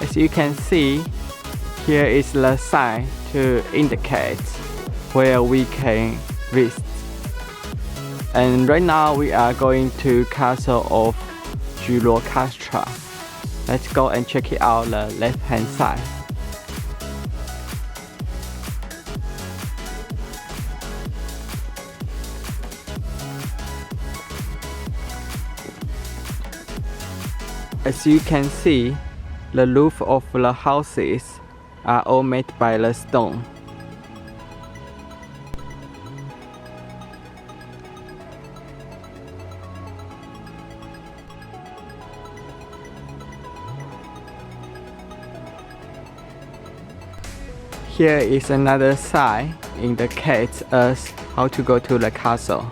As you can see, here is the sign to indicate where we can visit. And right now we are going to castle of Gjirokastra. Let's go and check it out the left hand side. As you can see, the roof of the houses are all made by the stone. Here is another sign indicates us how to go to the castle.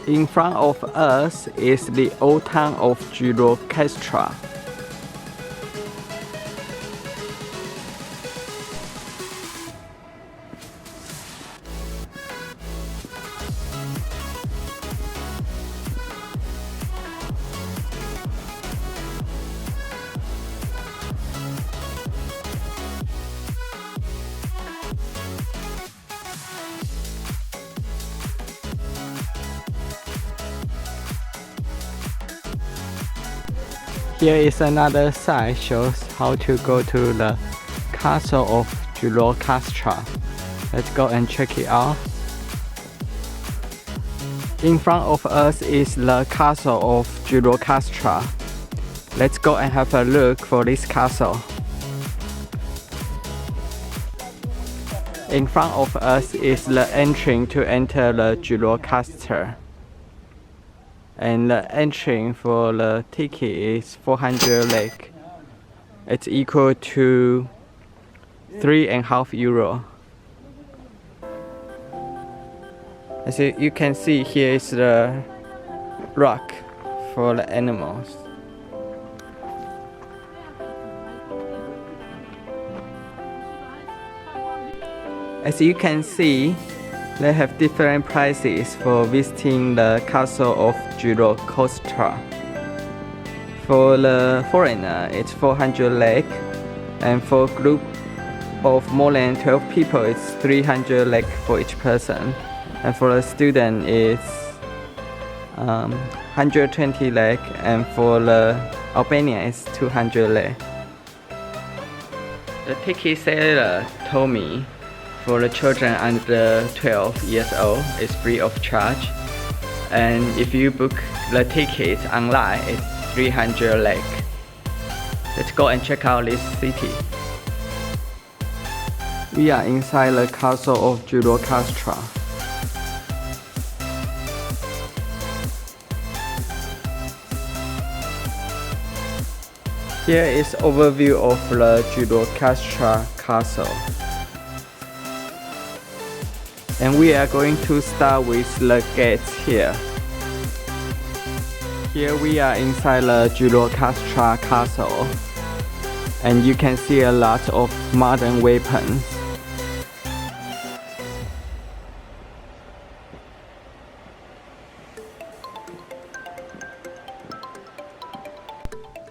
In front of us is the old town of Gjirokastra. Here is another sign shows how to go to the castle of Gjirokastra. Let's go and check it out. In front of us is the castle of Gjirokastra. Let's go and have a look for this castle. In front of us is the entrance to enter the Gjirokastë. And the entry for the ticket is 400 lek. It's equal to €3.50. As you can see, here is the rock for the animals. As you can see, they have different prices for visiting the castle of Gjirokastra. For the foreigner, it's 400 lek, and for a group of more than 12 people, it's 300 lek for each person. And for a student, it's 120 lek, and for the Albanian, it's 200 lek. The ticket seller told me for the children under 12 years old, it's free of charge. And if you book the ticket online, it's 300 lek. Let's go and check out this city. We are inside the castle of Gjirokastra. Here is overview of the Gjirokastra castle. And we are going to start with the gates here. Here we are inside the Gjirokastra castle, and you can see a lot of modern weapons.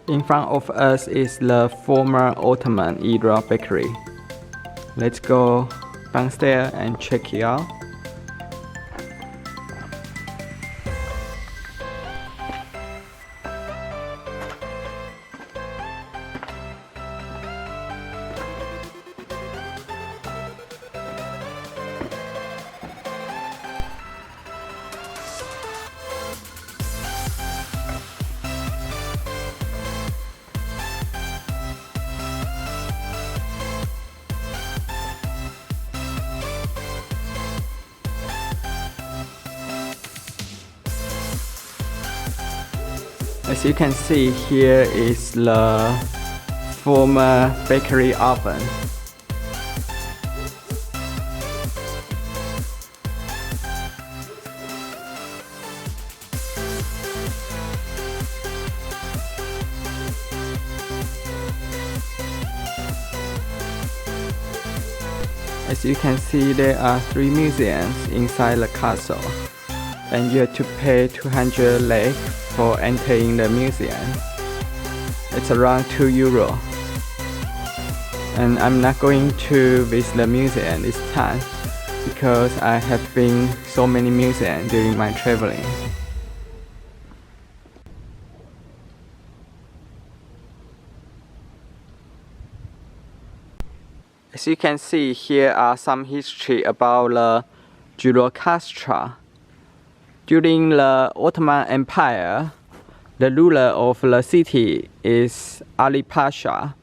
In front of us is the former Ottoman era bakery. Let's go downstairs and check it out. As you can see, here is the former bakery oven. As you can see, there are 3 museums inside the castle, and you have to pay 200 lek for entering the museum. It's around €2. And I'm not going to visit the museum this time because I have been so many museums during my traveling. As you can see, here are some history about the Gjirokastra. During the Ottoman Empire, the ruler of the city is Ali Pasha,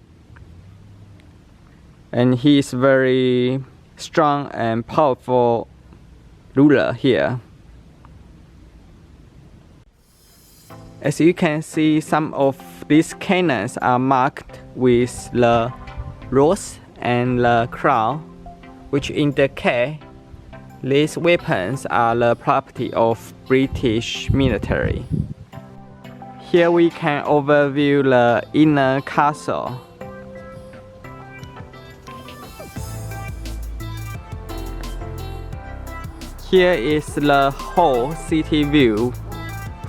and he is very strong and powerful ruler here. As you can see, some of these cannons are marked with the rose and the crown, which indicate these weapons are the property of British military. Here we can overview the inner castle. Here is the whole city view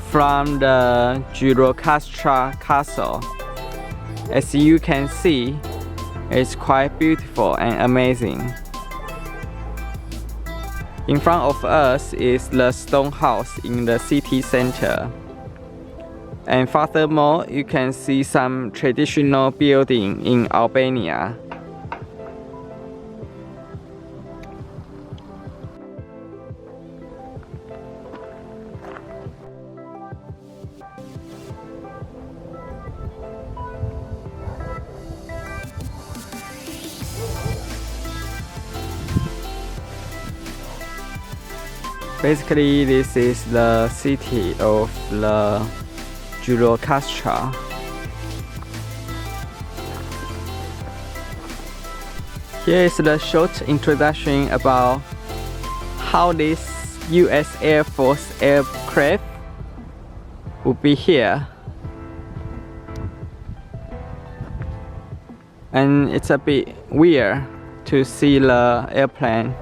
from the Gjirokastra castle. As you can see, it's quite beautiful and amazing. In front of us is the stone house in the city center. And furthermore, you can see some traditional building in Albania. Basically, this is the city of the Gjirokastra. Here is the short introduction about how this US Air Force aircraft would be here. And it's a bit weird to see the airplane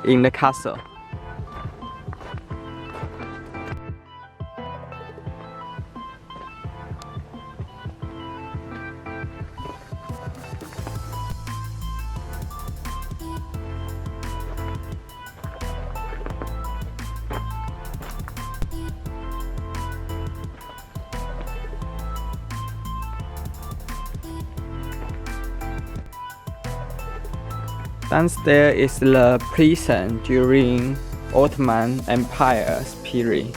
in the castle. Downstairs is the prison during Ottoman Empire's period.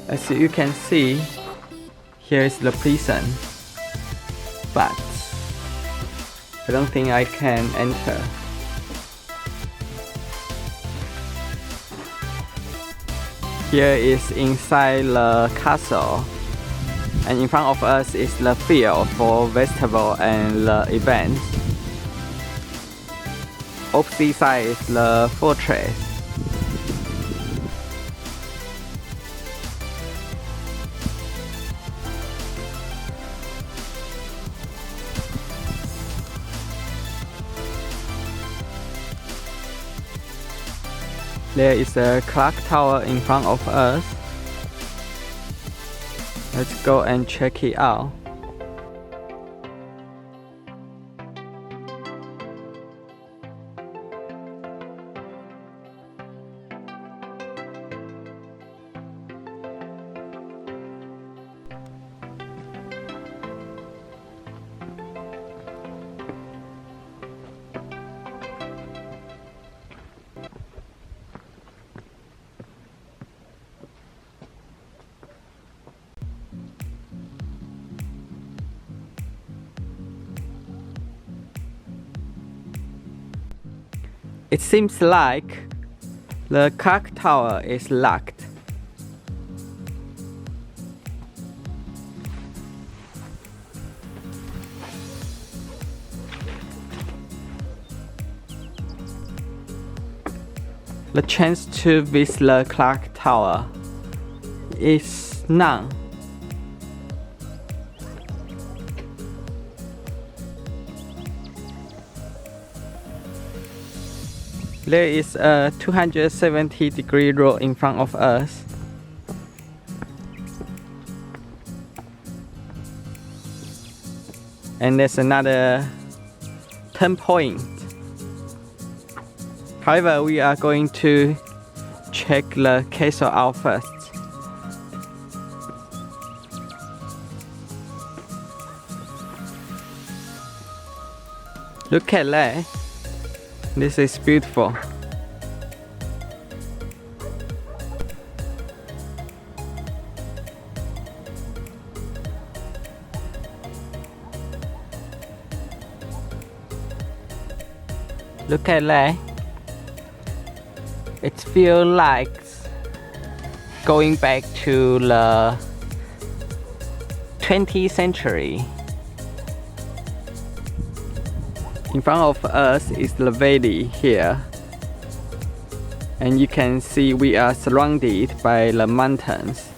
As you can see, here is the prison. But I don't think I can enter. Here is inside the castle, and in front of us is the field for festival and the events. Opposite side is the fortress. There is a clock tower in front of us. Let's go and check it out. It seems like the clock tower is locked. the chance to visit the clock tower is none. There is a 270-degree road in front of us. And there's another turn point. However, we are going to check the castle out first. Look at that. This is beautiful. Look at that. It feels like going back to the 20th century. In front of us is the valley here, and you can see we are surrounded by the mountains.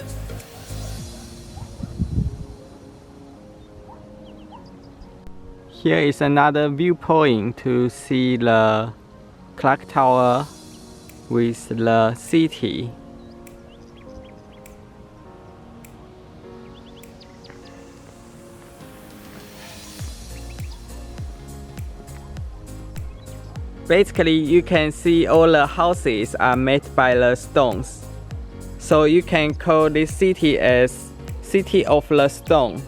Here is another viewpoint to see the clock tower with the city. Basically, you can see all the houses are made by the stones. So you can call this city as City of the Stone.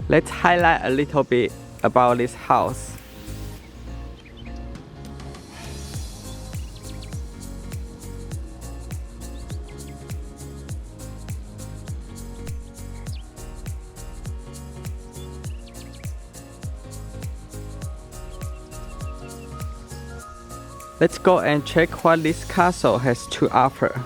Let's highlight a little bit about this house. Let's go and check what this castle has to offer.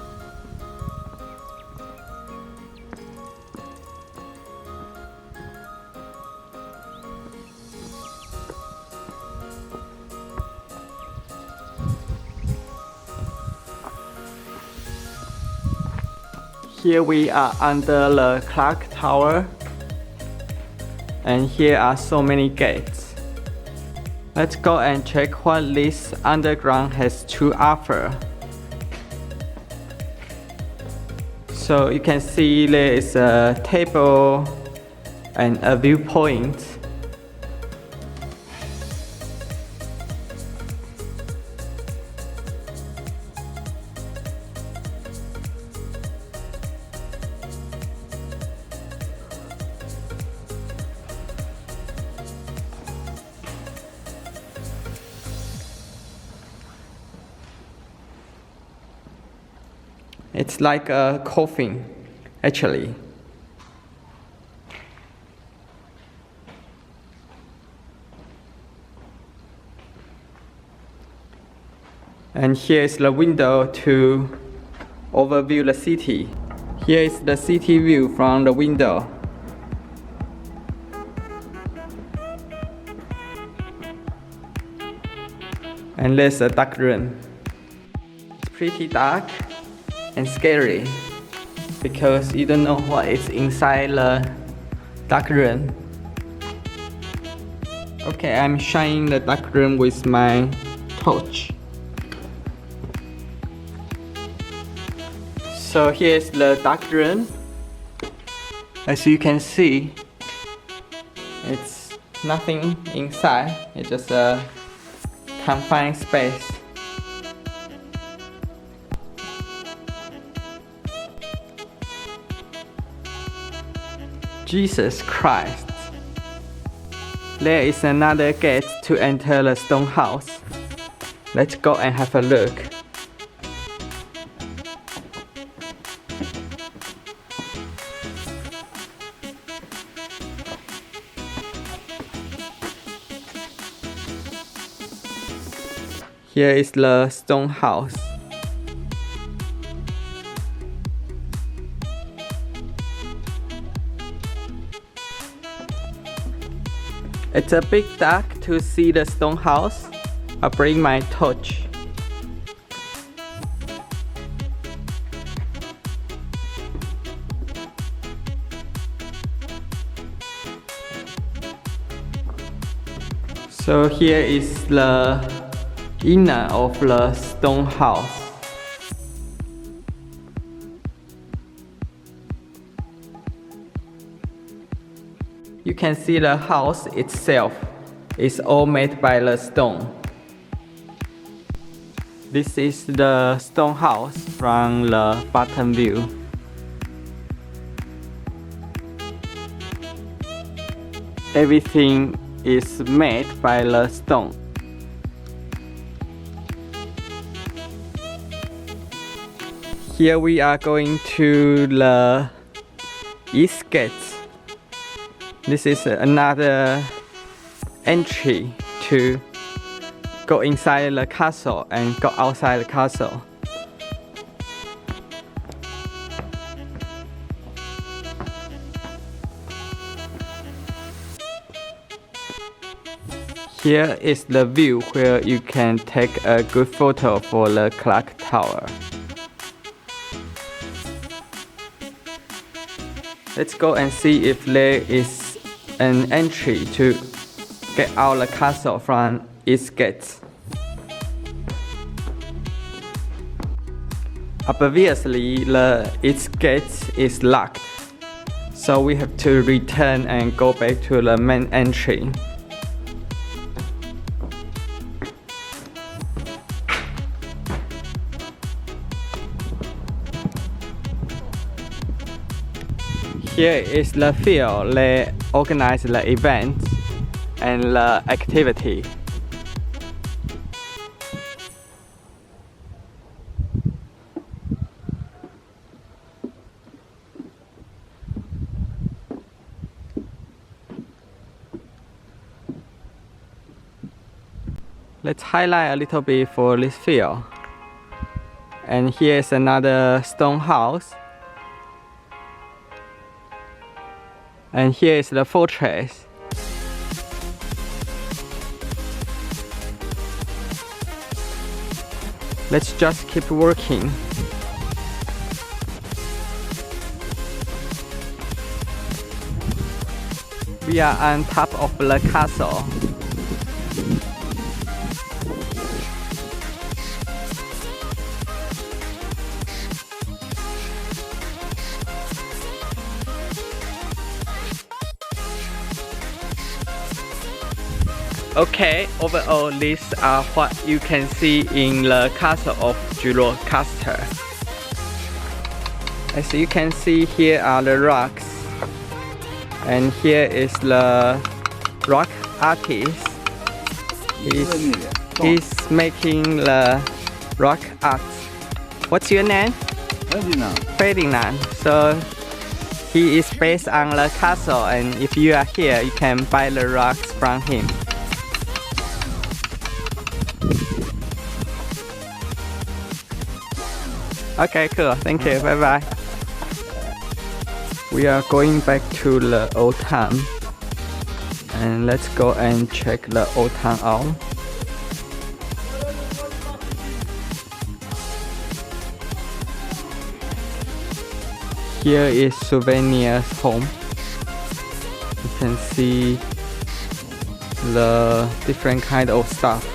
Here we are under the clock tower, and here are so many gates. Let's go and check what this underground has to offer. So you can see there is a table and a viewpoint. It's like a coffin, actually. And here is the window to overview the city. Here is the city view from the window. And there's a dark room. It's pretty dark and scary because you don't know what is inside the dark room. Okay, I'm shining the dark room with my torch. So here's the dark room. As you can see, it's nothing inside. It's just a confined space. Jesus Christ. There is another gate to enter the stone house. Let's go and have a look. Here is the stone house. It's a bit dark to see the stone house. I'll bring my torch. So here is the inner of the stone house. You can see the house itself is all made by the stone. This is the stone house from the bottom view. Everything is made by the stone. Here we are going to the east gate. This is another entry to go inside the castle and go outside the castle. Here is the view where you can take a good photo for the clock tower. Let's go and see if there is an entry to get out the castle from its gates. Obviously, its gate is locked, so we have to return and go back to the main entry. Here is the field they organize the events and the activity. Let's highlight a little bit for this field. And here's another stone house. And here is the fortress. Let's just keep working. We are on top of the castle. Okay, overall these are what you can see in the castle of Gjirokastra. As you can see, here are the rocks, and here is the rock artist. He's making the rock art. What's your name? Ferdinand. So he is based on the castle, and if you are here, you can buy the rocks from him. Okay, cool. Thank you. Bye bye. We are going back to the old town, and let's go and check the old town out. Here is Souvenirs home. You can see the different kind of stuff.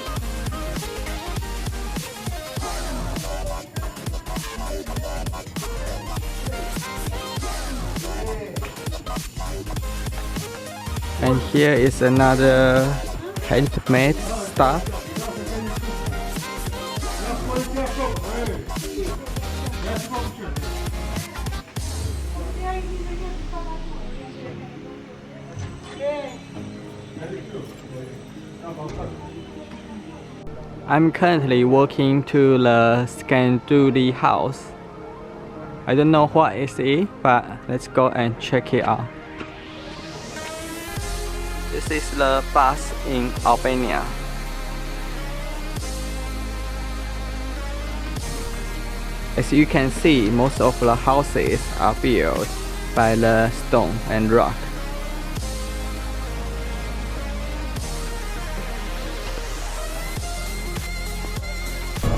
And here is another handmade stuff. I'm currently walking to the Scanduli house. I don't know what it is, but let's go and check it out. This is the bus in Albania. As you can see, most of the houses are built by the stone and rock.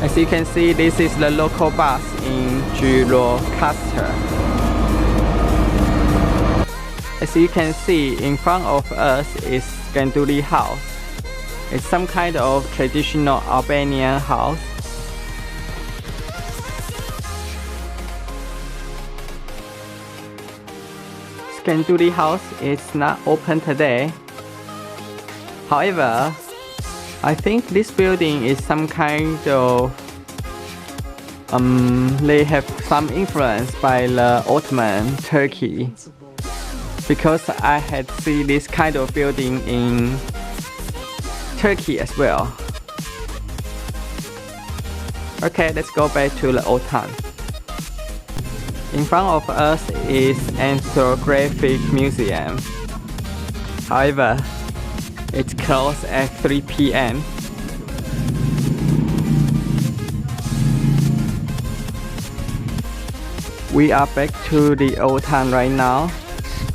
As you can see, this is the local bus in Gjirokastra. As you can see, in front of us is Scanduli house. It's some kind of traditional Albanian house. Skanduli house is not open today. However, I think this building is some kind of they have some influence by the Ottoman Turkey, because I had seen this kind of building in Turkey as well. Okay, let's go back to the old town. In front of us is an ethnographic museum. However, it's closed at 3 p.m. We are back to the old town right now.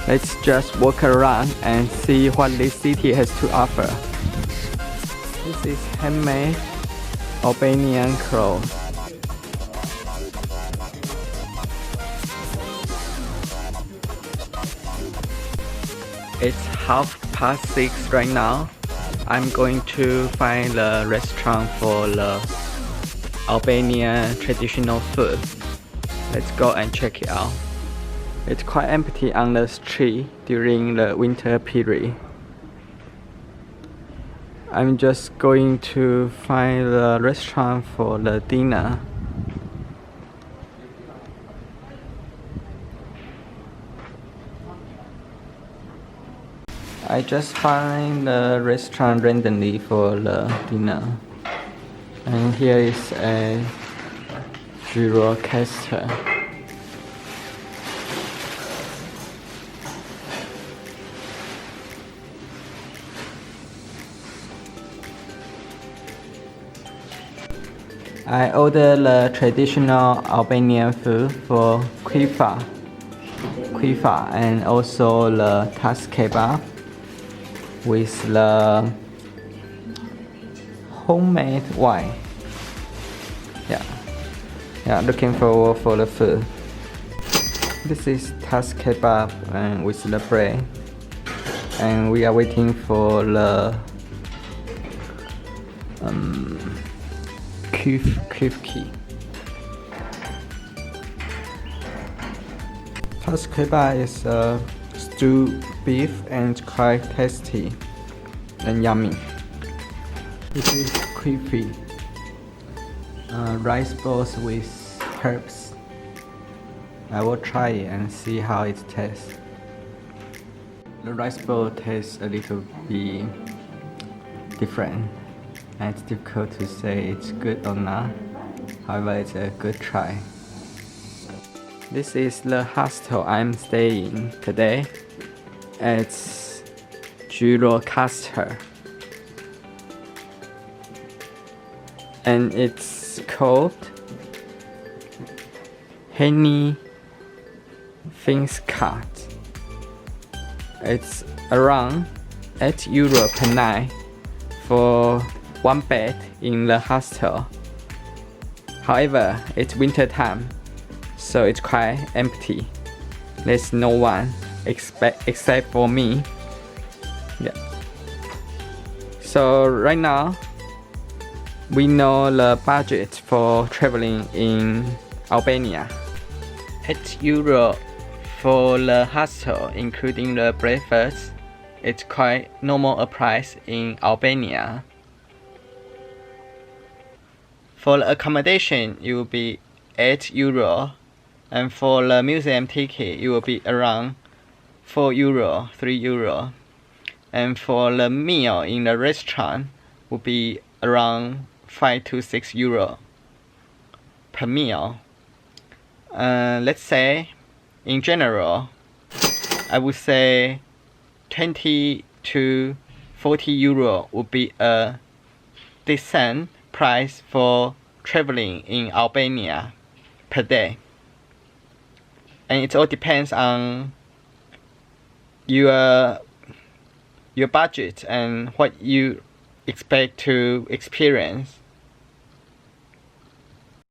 Let's just walk around and see what this city has to offer. This is handmade Albanian clothes. It's 6:30 right now. I'm going to find the restaurant for the Albanian traditional food. Let's go and check it out. It's quite empty on the street during the winter period. I'm just going to find the restaurant for the dinner. I just find the restaurant randomly for the dinner. And here is a Gjirokastra. I ordered the traditional Albanian food for quifa and also the tas kebab with the homemade wine. Yeah, looking forward for the food. This is tas kebab and with the bread, and we are waiting for the kifki. Tas kebab is stewed beef and quite tasty and yummy. This is kifki. Rice balls with herbs. I will try it and see how it tastes. The rice ball tastes a little bit different, and it's difficult to say it's good or not. However, it's a good try. This is the hostel I'm staying today. It's Gjirokaster, and it's called Henny Finskat. It's around €8 per night for one bed in the hostel. However, it's winter time, so it's quite empty. There's no one except for me. Yeah. So right now, we know the budget for traveling in Albania. €8 for the hostel, including the breakfast. It's quite normal a price in Albania. For the accommodation, it will be €8, and for the museum ticket, it will be around €4, €3. And for the meal in the restaurant, will be around €5 to €6 per meal. Let's say, in general, I would say €20 to €40 would be a decent price for traveling in Albania per day. And it all depends on your budget and what you expect to experience.